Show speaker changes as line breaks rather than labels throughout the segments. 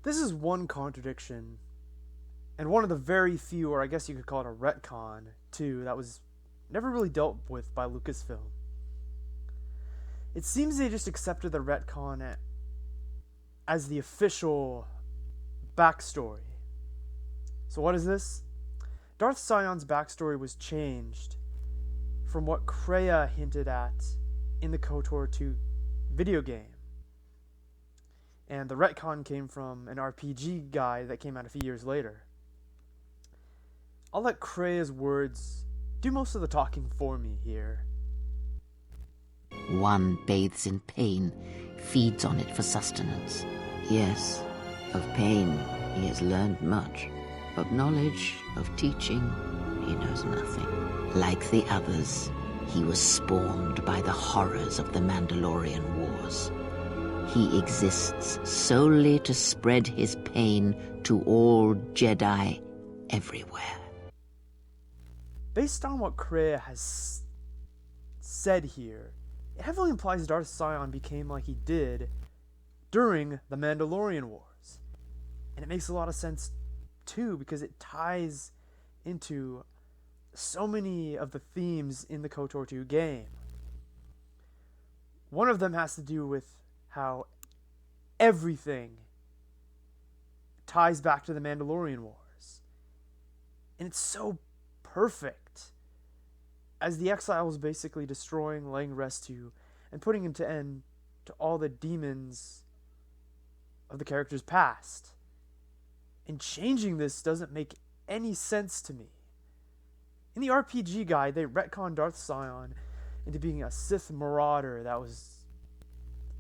This is one contradiction, and one of the very few, or I guess you could call it a retcon, too, that was never really dealt with by Lucasfilm. It seems they just accepted the retcon as the official backstory. So what is this? Darth Sion's backstory was changed from what Kreia hinted at in the KOTOR 2 video game. And the retcon came from an RPG guide that came out a few years later. I'll let Kreia's words do most of the talking for me here.
One bathes in pain, feeds on it for sustenance. Yes, of pain he has learned much. Of knowledge, of teaching, he knows nothing. Like the others, he was spawned by the horrors of the Mandalorian Wars. He exists solely to spread his pain to all Jedi everywhere.
Based on what Kreia has said here, it heavily implies Darth Sion became like he did during the Mandalorian Wars. And it makes a lot of sense too, because it ties into so many of the themes in the KOTOR 2 game. One of them has to do with how everything ties back to the Mandalorian Wars. And it's so perfect, as the Exiles basically destroying, laying rest to, and putting an end to all the demons of the character's past. And changing this doesn't make any sense to me. In the RPG guide, they retconned Darth Sion into being a Sith marauder that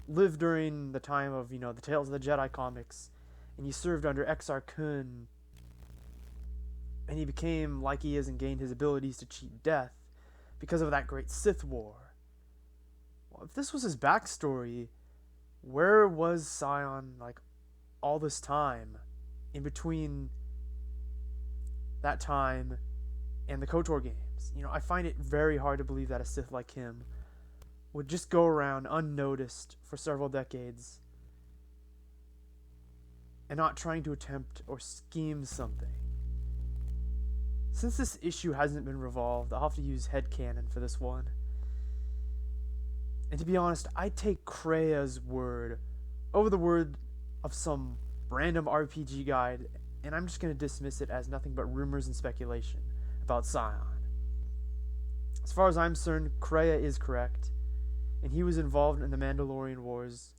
lived during the time of, the Tales of the Jedi comics, and he served under Exar Kun, and he became like he is and gained his abilities to cheat death because of that great Sith war. Well, if this was his backstory, where was Sion all this time in between that time and the KOTOR games? I find it very hard to believe that a Sith like him would just go around unnoticed for several decades and not trying to attempt or scheme something. Since this issue hasn't been revolved, I'll have to use headcanon for this one. And to be honest, I take Kreia's word over the word of some random RPG guide, and I'm just going to dismiss it as nothing but rumors and speculation about Sion. As far as I'm concerned, Kreia is correct, and he was involved in the Mandalorian Wars,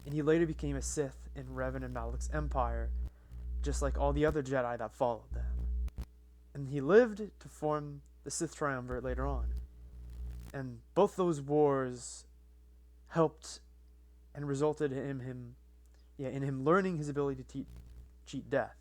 and he later became a Sith in Revan and Malak's Empire, just like all the other Jedi that followed them. And he lived to form the Sith Triumvirate later on. And both those wars helped and resulted in him learning his ability to cheat death.